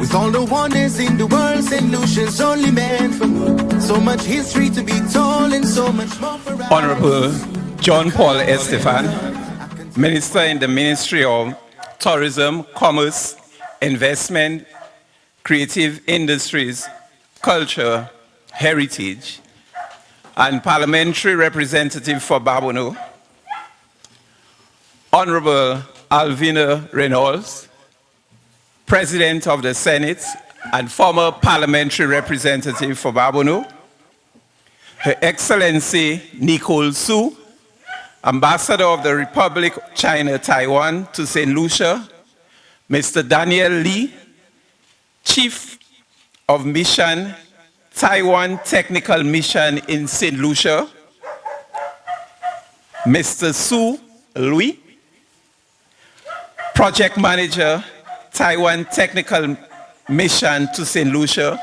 With all the wonders in the world, St. Lucia's only meant for me. So much history to be told and so much more for us. Honorable John Paul Estefan, Minister in the Ministry of Tourism, Commerce, Investment, Creative Industries, Culture, Heritage, and Parliamentary Representative for Babonneau. Honorable Alvina Reynolds, President of the Senate and former Parliamentary Representative for Babonneau. Her Excellency Nicole Su, Ambassador of the Republic of China, Taiwan to St. Lucia. Mr. Daniel Lee, Chief of Mission, Taiwan Technical Mission in St. Lucia. Mr. Su Louis, Project Manager, Taiwan Technical Mission to St. Lucia.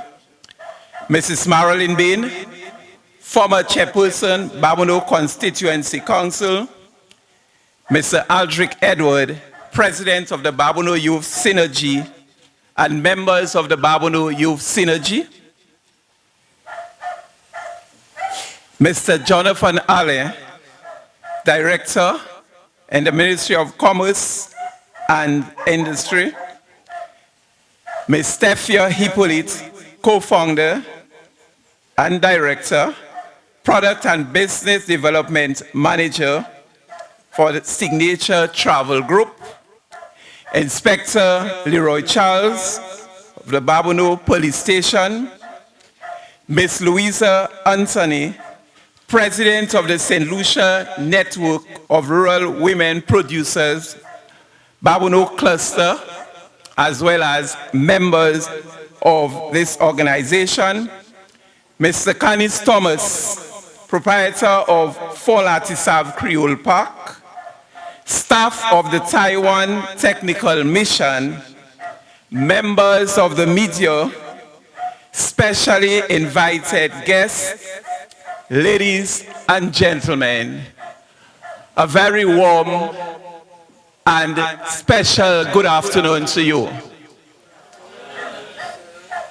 Mrs. Marilyn Bain, former Chairperson, Babonneau Constituency Council. Mr. Aldrich Edward, President of the Babonneau Youth Synergy, and members of the Babonneau Youth Synergy. Mr. Jonathan Alle, Director in the Ministry of Commerce and Industry. Ms. Stefia Hippolyte, Co-founder and Director, Product and Business Development Manager for the Signature Travel Group. Inspector Leroy Charles of the Babonneau Police Station. Ms. Louisa Anthony, President of the St. Lucia Network of Rural Women Producers, Babonneau Cluster, as well as members of this organization. Mr. Canis Thomas, proprietor of Latisab Creole Park, staff of the Taiwan Technical Mission, members of the media, specially invited guests, ladies and gentlemen, a very warm and special good afternoon to you.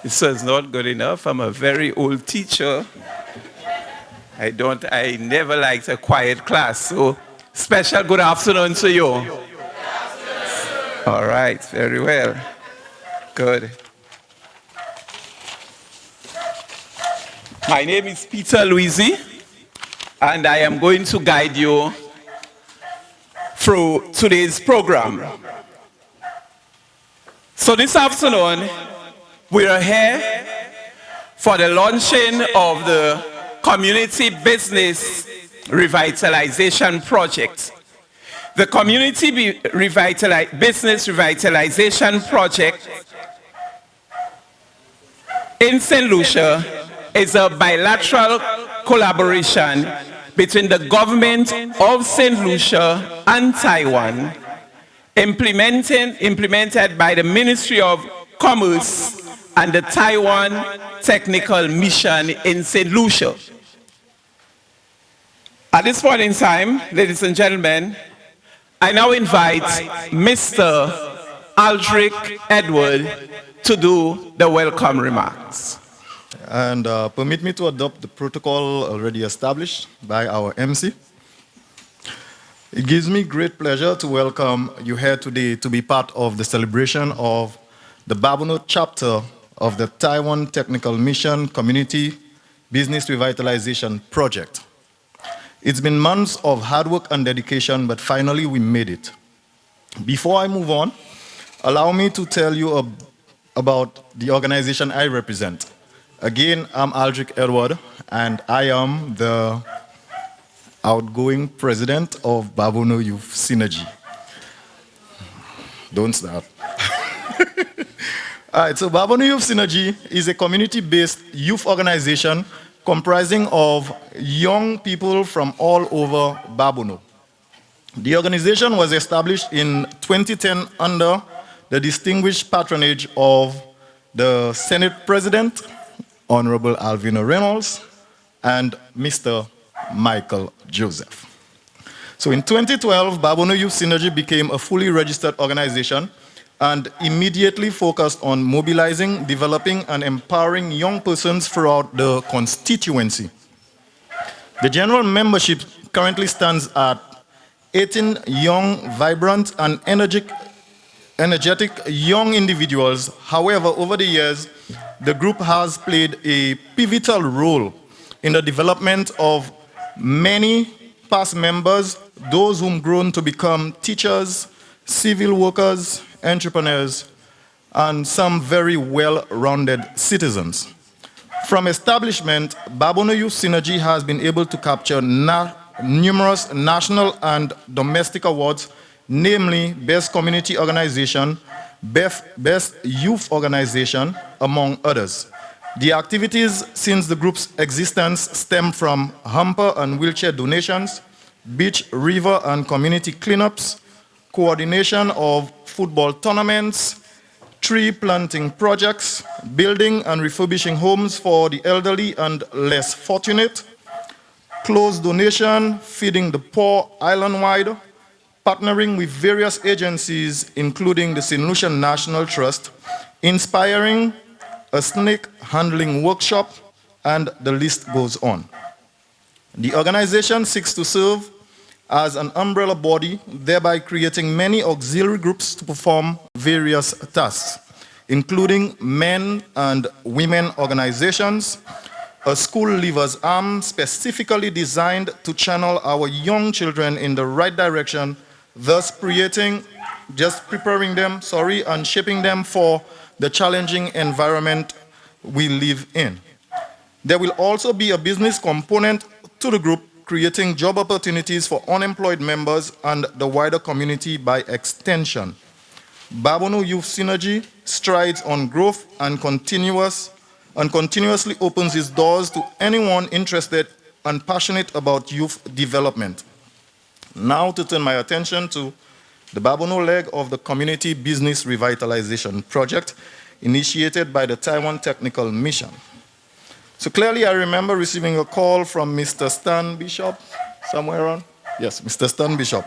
This is not good enough. I'm a very old teacher. I never liked a quiet class, so special good afternoon to you. All right, very well. Good. My name is Peter Luisi, and I am going to guide you through today's program. So this afternoon, we are here for the launching of the Community Business Revitalization Project. The Community Business Revitalization Project in St. Lucia is a bilateral collaboration between the government of St. Lucia and Taiwan, implemented by the Ministry of Commerce and the Taiwan Technical Mission in St. Lucia. At this point in time, ladies and gentlemen, I now invite Mr. Aldrich Edward to do the welcome remarks. And permit me to adopt the protocol already established by our MC. It gives me great pleasure to welcome you here today to be part of the celebration of the Babonneau chapter of the Taiwan Technical Mission Community Business Revitalization Project. It's been months of hard work and dedication, but finally we made it. Before I move on, allow me to tell you about the organization I represent. Again, I'm Aldrich Edward, and I am the outgoing president of Babonneau Youth Synergy. Don't start. All right, so Babonneau Youth Synergy is a community-based youth organization comprising of young people from all over Babonneau. The organization was established in 2010 under the distinguished patronage of the Senate President, Honorable Alvina Reynolds, and Mr. Michael Joseph. So in 2012, Babonneau Youth Synergy became a fully registered organization and immediately focused on mobilizing, developing, and empowering young persons throughout the constituency. The general membership currently stands at 18 young, vibrant, and energetic young individuals. However, over the years, the group has played a pivotal role in the development of many past members, those whom grown to become teachers, civil workers, entrepreneurs, and some very well-rounded citizens. From establishment, Babono Youth Synergy has been able to capture numerous national and domestic awards, namely Best Community Organization, Best Youth Organization, among others. The activities since the group's existence stem from hamper and wheelchair donations, beach, river, and community cleanups, coordination of football tournaments, tree planting projects, building and refurbishing homes for the elderly and less fortunate, clothes donation, feeding the poor island-wide, partnering with various agencies, including the St. Lucia National Trust, inspiring a snake handling workshop, and the list goes on. The organization seeks to serve as an umbrella body, thereby creating many auxiliary groups to perform various tasks, including men and women organizations, a school leaver's arm specifically designed to channel our young children in the right direction, thus preparing them, and shaping them for the challenging environment we live in. There will also be a business component to the group, creating job opportunities for unemployed members and the wider community by extension. Babono Youth Synergy strides on growth and continuously opens its doors to anyone interested and passionate about youth development. Now to turn my attention to the Babono leg of the Community Business Revitalization Project initiated by the Taiwan Technical Mission. So clearly I remember receiving a call from Mr. Stan Bishop, somewhere around? Yes, Mr. Stan Bishop,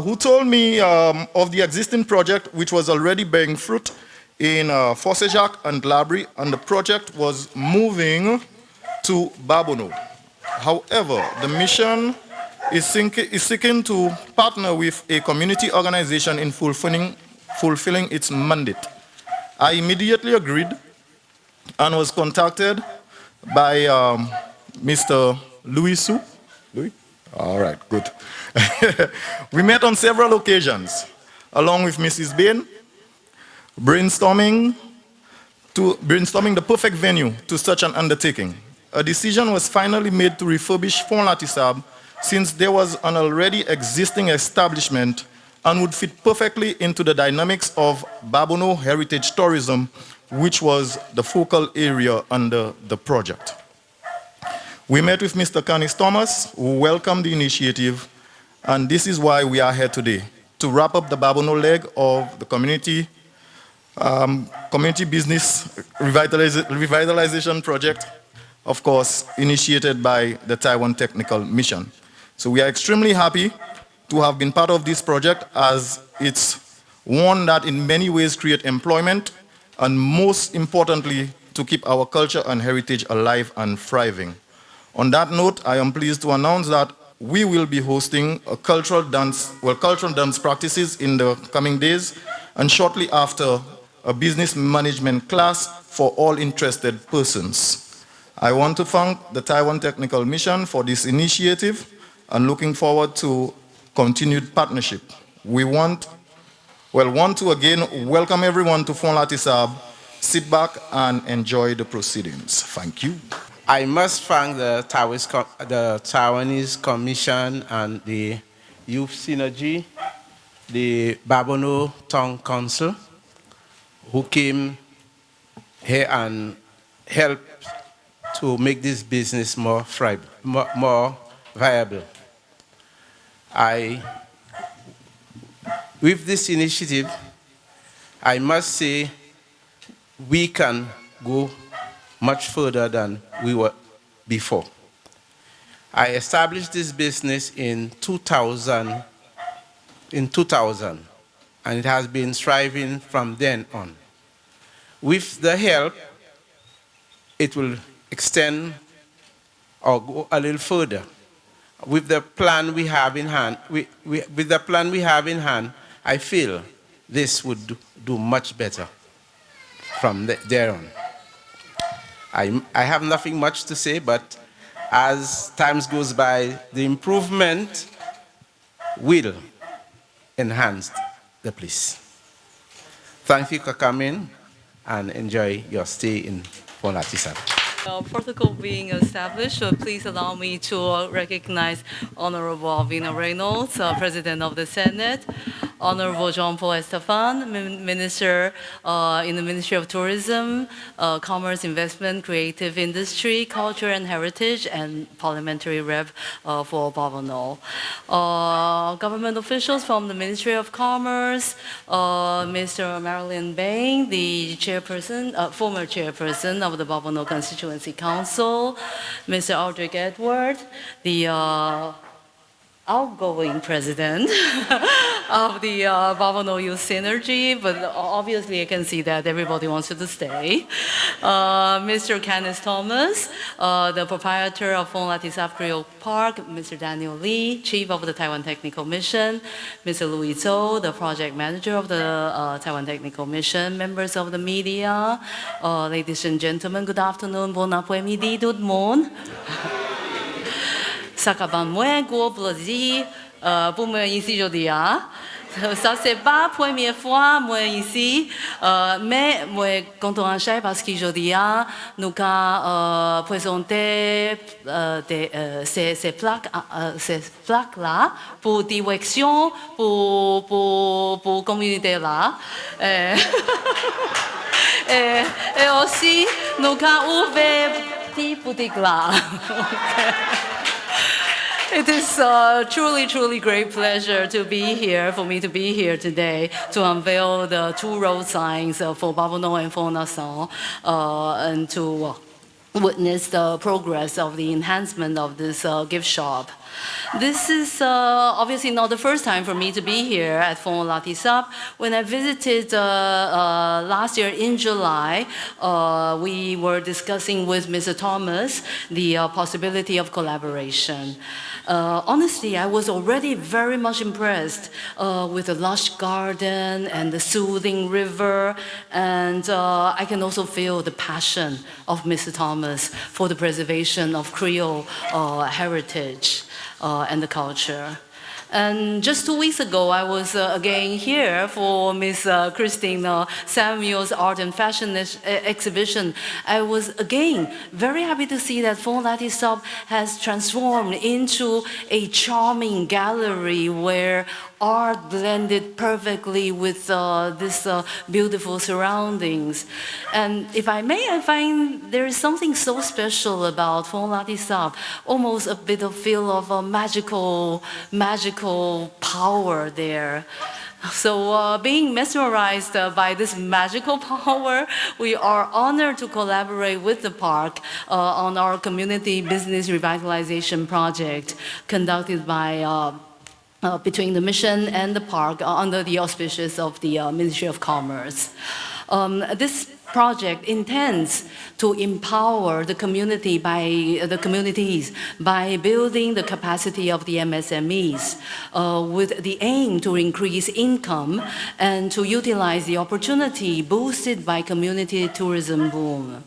who told me of the existing project which was already bearing fruit in Fossejac and Labrie, and the project was moving to Babono. However, the mission is seeking to partner with a community organization in fulfilling its mandate. I immediately agreed and was contacted by Mr. Lucia. Louis? All right, good. We met on several occasions, along with Mrs. Bain, brainstorming the perfect venue to such an undertaking. A decision was finally made to refurbish Fond Latisab, since there was an already existing establishment and would fit perfectly into the dynamics of Babono heritage tourism, which was the focal area under the project. We met with Mr. Canis Thomas, who welcomed the initiative, and this is why we are here today, to wrap up the Babono leg of the community business revitalization project, of course, initiated by the Taiwan Technical Mission. So we are extremely happy to have been part of this project, as it's one that in many ways creates employment, and most importantly, to keep our culture and heritage alive and thriving. On that note, I am pleased to announce that we will be hosting a cultural dance practices in the coming days, and shortly after, a business management class for all interested persons. I want to thank the Taiwan Technical Mission for this initiative, and looking forward to continued partnership. We want to again welcome everyone to Fond Latisab. Sit back and enjoy the proceedings. Thank you. I must thank the Taiwanese Commission and the Youth Synergy, the Babono Town Council, who came here and helped to make this business more viable. With this initiative, I must say we can go much further than we were before. I established this business in 2000, and it has been thriving from then on. With the help, it will extend or go a little further. With the plan we have in hand, with the plan we have in hand, I feel this would do much better from there on. I have nothing much to say, but as time goes by, the improvement will enhance the place. Thank you for coming and enjoy your stay in Latisab. Protocol being established, please allow me to recognize Honorable Alvina Reynolds, President of the Senate, Honorable Jean-Paul Estefan, Minister in the Ministry of Tourism, Commerce, Investment, Creative Industry, Culture and Heritage, and Parliamentary Rep for Bavano. Government officials from the Ministry of Commerce, Mr. Marilyn Bain, the chairperson, former chairperson of the Bavano Constituency Council, Mr. Aldrich Edward, the outgoing president of the Bavano Youth Synergy, but obviously I can see that everybody wants you to stay. Mr. Kenneth Thomas, the proprietor of Latisab Creole Park, Mr. Daniel Lee, chief of the Taiwan Technical Mission, Mr. Louis Zhou, the project manager of the Taiwan Technical Mission, members of the media, ladies and gentlemen, good afternoon, bon après-midi, tout le monde. Ça va moins gros plaisir pour moi ici aujourd'hui. Ça c'est pas la première fois moi ici, mais moi content en chef parce qu'aujourd'hui nous avons présenté ces plaques là pour direction pour communauté là. Et aussi nous avons ouvert petit boutique là. It is truly great pleasure to be here, for me to be here today to unveil the two road signs for Bavano and for Nassau and to witness the progress of the enhancement of this gift shop. This is obviously not the first time for me to be here at Fond Latisab. When I visited last year in July, we were discussing with Mr. Thomas the possibility of collaboration. Honestly, I was already very much impressed with the lush garden and the soothing river, and I can also feel the passion of Mr. Thomas for the preservation of Creole heritage and the culture. And just 2 weeks ago, I was again here for Miss Christine Samuel's Art and Fashion exhibition. I was again very happy to see that Fond Latisab has transformed into a charming gallery where art blended perfectly with this beautiful surroundings. And if I may, I find there is something so special about Fond Latisab, almost a bit of feel of a magical power there. So being mesmerized by this magical power, we are honored to collaborate with the park on our community business revitalization project conducted by between the mission and the park under the auspices of the Ministry of Commerce. This project intends to empower the communities by building the capacity of the MSMEs with the aim to increase income and to utilize the opportunity boosted by community tourism boom.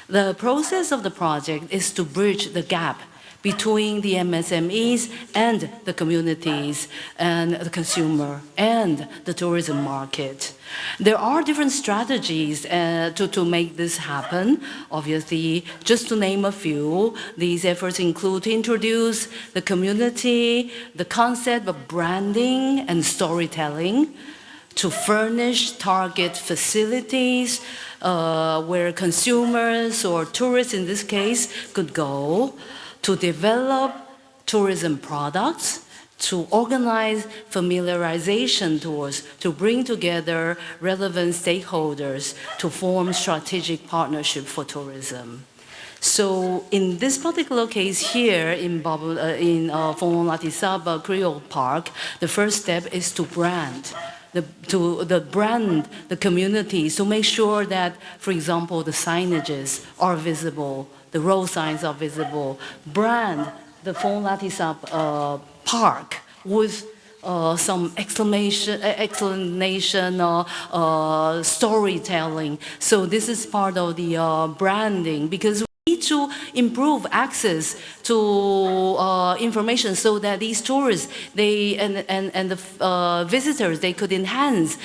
The process of the project is to bridge the gap between the MSMEs and the communities and the consumer and the tourism market. There are different strategies to make this happen. Obviously, just to name a few, these efforts include to introduce the community, the concept of branding and storytelling, to furnish target facilities where consumers or tourists in this case could go, to develop tourism products, to organize familiarization tours, to bring together relevant stakeholders to form strategic partnership for tourism. So in this particular case here in Fond Latisab Creole Park, the first step is to brand. the brand, the communities, to make sure that, for example, the signages are visible, the road signs are visible, brand the Phong Latisab park with some explanation or storytelling. So this is part of the branding, because we need to improve access to information so that these tourists and the visitors, they could enhance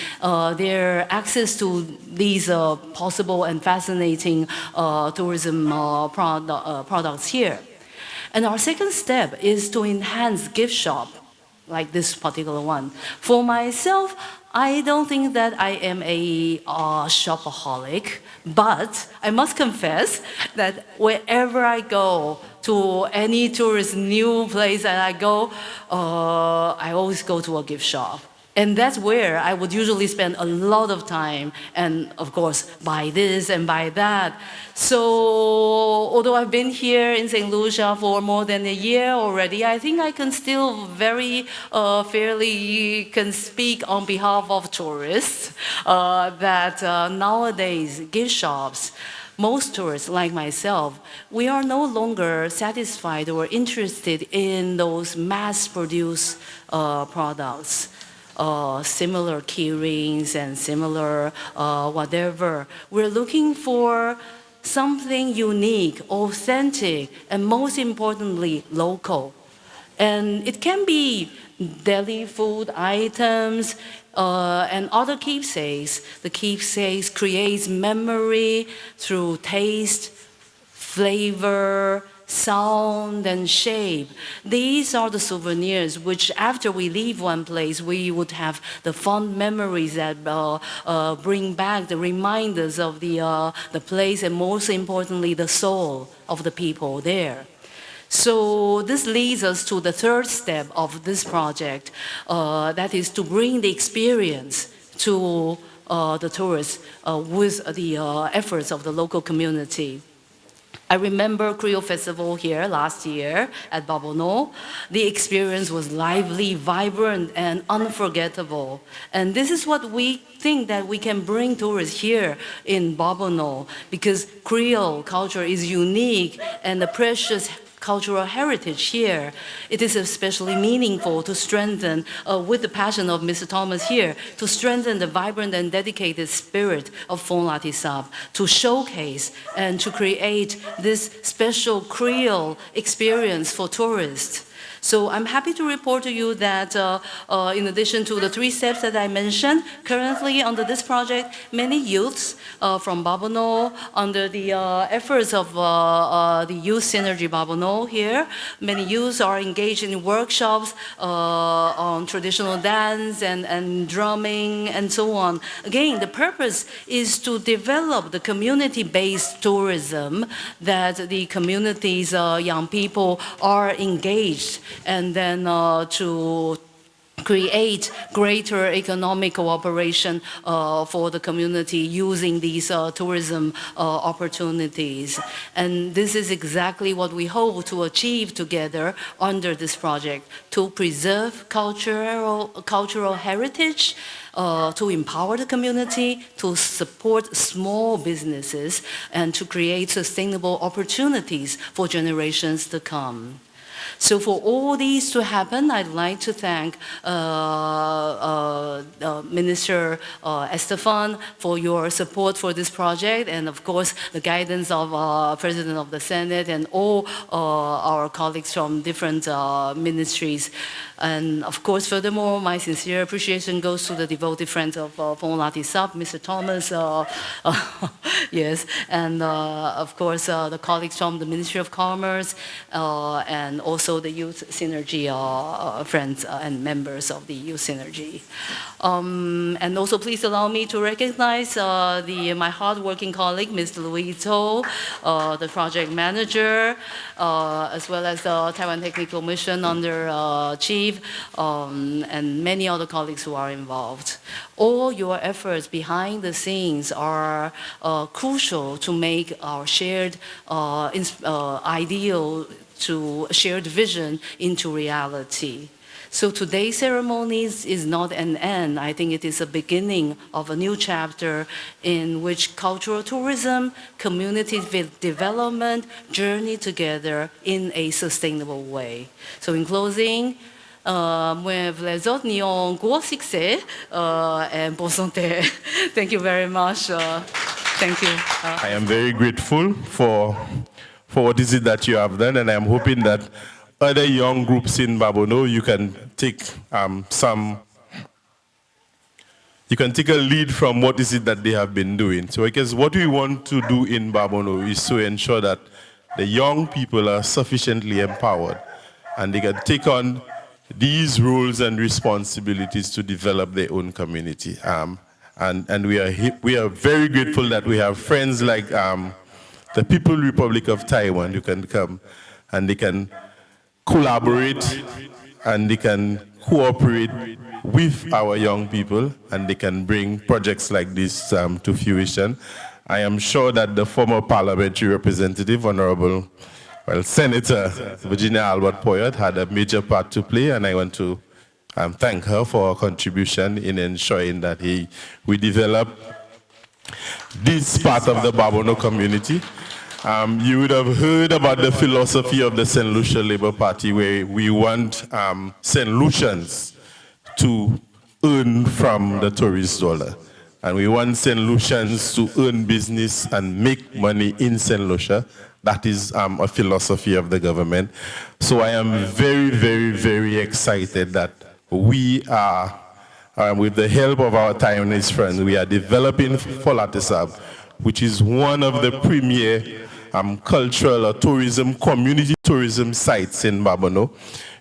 their access to these possible and fascinating tourism products here. And our second step is to enhance gift shop, like this particular one. For myself, I don't think that I am a shopaholic, but I must confess that wherever I go, to any tourist new place that I go, I always go to a gift shop. And that's where I would usually spend a lot of time and, of course, buy this and buy that. So, although I've been here in St. Lucia for more than a year already, I think I can still very fairly can speak on behalf of tourists that nowadays gift shops, most tourists like myself, we are no longer satisfied or interested in those mass-produced products. Similar key rings and similar whatever. We're looking for something unique, authentic, and most importantly, local. And it can be deli food items and other keepsakes. The keepsakes creates memory through taste, flavor, sound and shape. These are the souvenirs which, after we leave one place, we would have the fond memories that bring back the reminders of the place, and most importantly, the soul of the people there. So this leads us to the third step of this project, that is to bring the experience to the tourists with the efforts of the local community. I remember Creole Festival here last year at Babono. The experience was lively, vibrant, and unforgettable. And this is what we think that we can bring tourists here in Babono, because Creole culture is unique and the precious cultural heritage here. It is especially meaningful to strengthen, with the passion of Mr. Thomas here, to strengthen the vibrant and dedicated spirit of Phong Latisab, to showcase and to create this special Creole experience for tourists. So I'm happy to report to you that in addition to the three steps that I mentioned, currently under this project, many youths from Babono, under the efforts of the Youth Synergy Babono here, many youths are engaged in workshops on traditional dance and drumming and so on. Again, the purpose is to develop the community-based tourism, that the community's young people are engaged, and then to create greater economic cooperation for the community using these tourism opportunities. And this is exactly what we hope to achieve together under this project, to preserve cultural heritage, to empower the community, to support small businesses, and to create sustainable opportunities for generations to come. So for all these to happen, I'd like to thank Minister Estefan for your support for this project, and of course the guidance of President of the Senate and all our colleagues from different ministries. And of course, furthermore, my sincere appreciation goes to the devoted friends of Phong Latisab, Mr. Thomas, yes, and of course the colleagues from the Ministry of Commerce, and also the Youth Synergy friends and members of the Youth Synergy. And also please allow me to recognize my hard-working colleague, Mr. Luito, the project manager, as well as the Taiwan Technical Mission under Chief, and many other colleagues who are involved. All your efforts behind the scenes are crucial to make our shared ideal, to shared vision into reality. So today's ceremonies is not an end. I think it is a beginning of a new chapter in which cultural tourism, community development journey together in a sustainable way. So in closing, with les autres, nous avons gros succès et bonne santé. Thank you very much. Thank you. I am very grateful for what is it that you have done, and I'm hoping that other young groups in Babono, you can take you can take a lead from what is it that they have been doing. So because what we want to do in Babono is to ensure that the young people are sufficiently empowered and they can take on these roles and responsibilities to develop their own community. And we are very grateful that we have friends like the People Republic of Taiwan who can come and they can collaborate and they can cooperate with our young people and they can bring projects like this to fruition. I am sure that the former parliamentary representative, Honorable Senator Virginia Albert Poyet, had a major part to play, and I want to thank her for her contribution in ensuring that we develop this part of the Babono community. You would have heard about the philosophy of the St. Lucia Labour Party, where we want St. Lucians to earn from the tourist dollar. And we want St. Lucians to earn business and make money in St. Lucia. That is a philosophy of the government. So I am very, very, very excited that we are, with the help of our Taiwanese friends, we are developing for Latisab, which is one of the premier cultural or tourism, community tourism sites in Babono.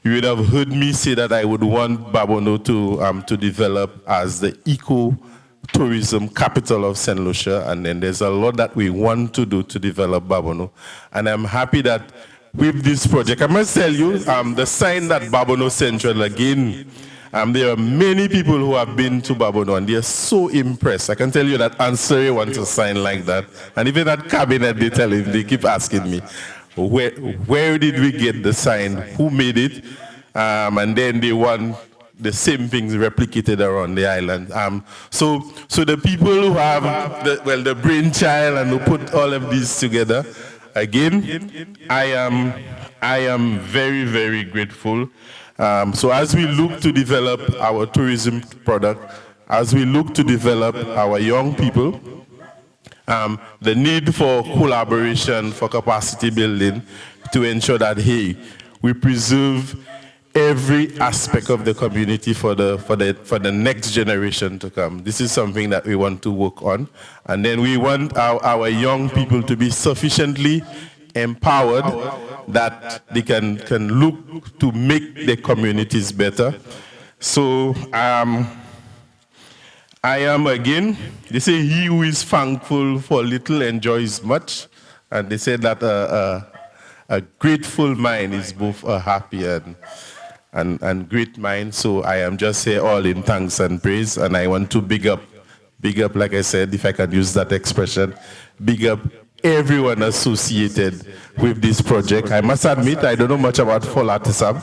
You would have heard me say that I would want Babono to develop as the eco-tourism capital of St. Lucia, and then there's a lot that we want to do to develop Babono. And I'm happy that with this project, I must tell you, the sign that Babono Central again, there are many people who have been to Babono and they are so impressed. I can tell you that Ansari wants a sign like that. And even at cabinet, they keep asking me, where did we get the sign? Who made it? And then they want the same things replicated around the island. So the people who have the brainchild and who put all of these together, again, I am very, very grateful. So as we look to develop our tourism product, as we look to develop our young people, the need for collaboration, for capacity building, to ensure that, hey, we preserve every aspect of the community for the next generation to come. This is something that we want to work on. And then we want our young people to be sufficiently empowered that they can look to make their communities better. So I am, again, they say he who is thankful for little enjoys much. And they say that a grateful mind is both a happy and great mind. So I am just here all in thanks and praise. And I want to big up, like I said, if I can use that expression, big up everyone associated with this project. I must admit, I don't know much about Latisab.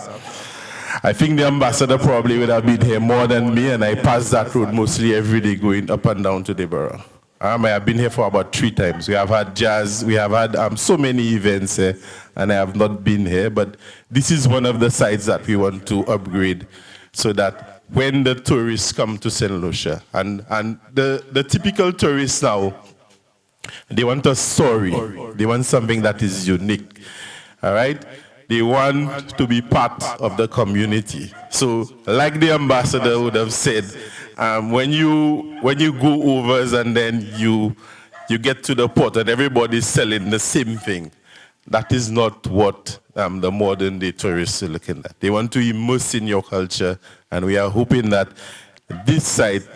I think the ambassador probably would have been here more than me, and I pass that road mostly every day going up and down to the borough. I have been here for about 3 times. We have had jazz, we have had so many events here, and I have not been here, but this is one of the sites that we want to upgrade so that when the tourists come to St. Lucia, and the typical tourists now, they want a story. They want something that is unique, all right? They want to be part of the community. So, like the ambassador would have said, when you go over and then you get to the port and everybody's selling the same thing, that is not what the modern day tourists are looking at. They want to immerse in your culture, and we are hoping that this site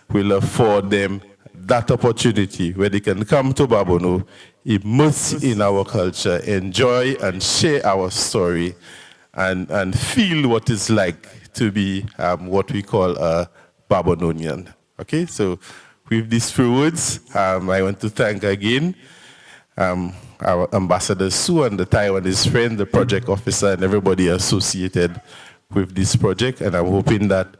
will afford them that opportunity where they can come to Babono, immerse in our culture, enjoy and share our story, and feel what it's like to be what we call a Babononian. Okay, so with these few words, I want to thank again our Ambassador Sue and the Taiwanese friend, the project officer, and everybody associated with this project, and I'm hoping that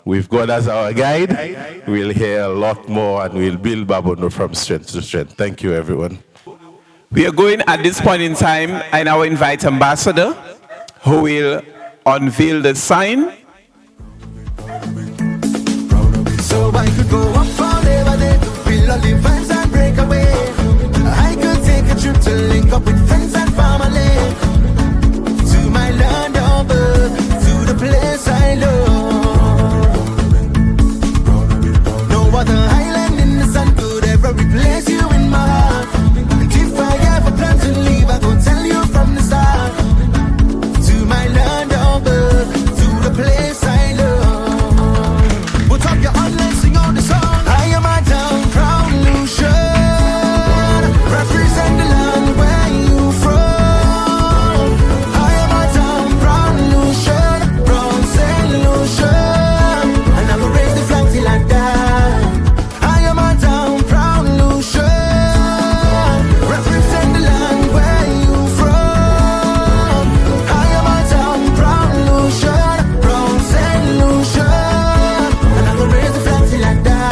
with God as our guide, we'll hear a lot more and we'll build Babono from strength to strength. Thank you, everyone. We are going at this point in time, and I will invite Ambassador, who will unveil the sign. So I could go up forever there to feel all the vibes and break away. I could take a trip to link up with friends and family, to my land of birth, to the place I love. No other island in the sun could ever replace you in my heart. And if I ever plan to leave, I go tell you from the start. To my land of birth, to the place I love. Put up your online, sing on the song. I am a town proud Lucia, represent the land where you from. I am a town proud Lucia, from St. Lucia, and I will raise the flag till I die. I am a town proud Lucia, represent the land where you from. I am a town proud Lucia, from St. Lucia, and I will raise the flag till I die.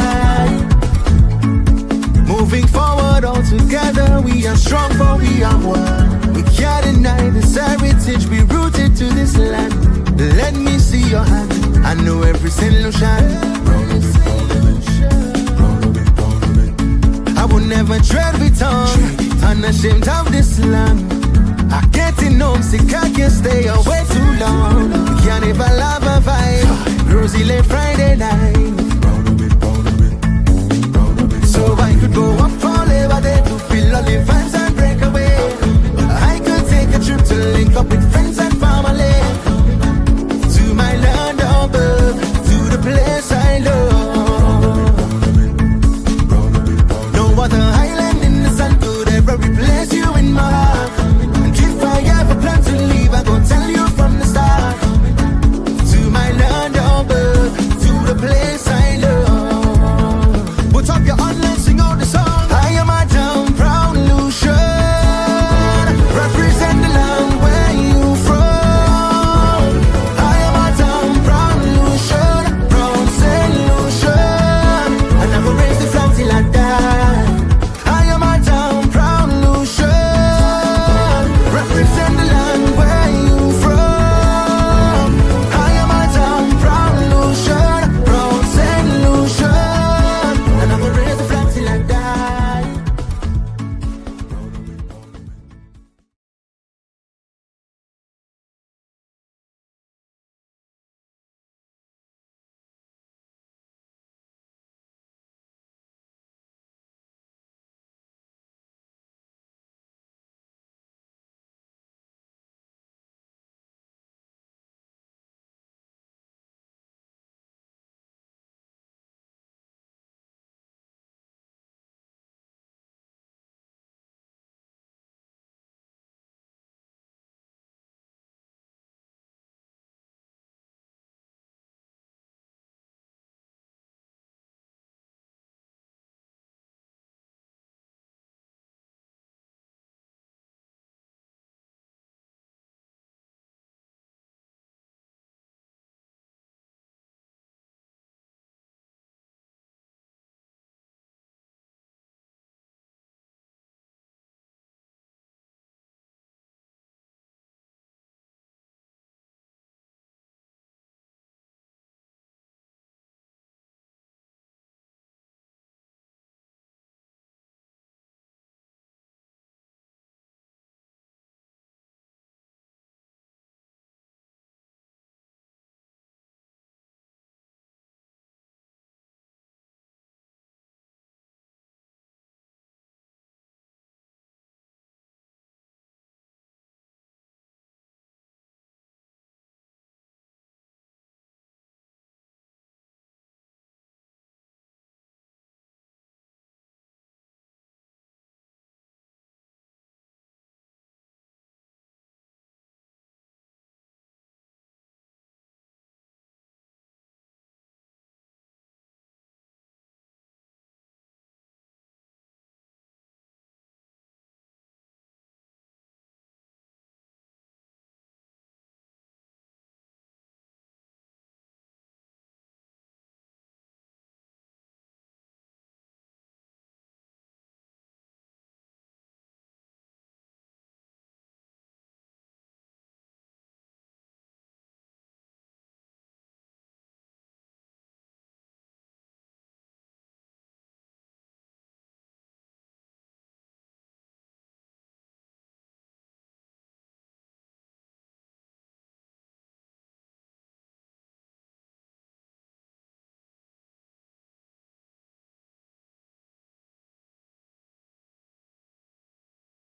Moving forward all together, we are strong for we are one. We can't deny this heritage, we rooted to this land. Let me see your hand, I know every St. Lucian. I will never tread with tongue, unashamed of this land. I getting homesick, I can't stay away too long. We can't even love a vibe, Rosy late Friday night.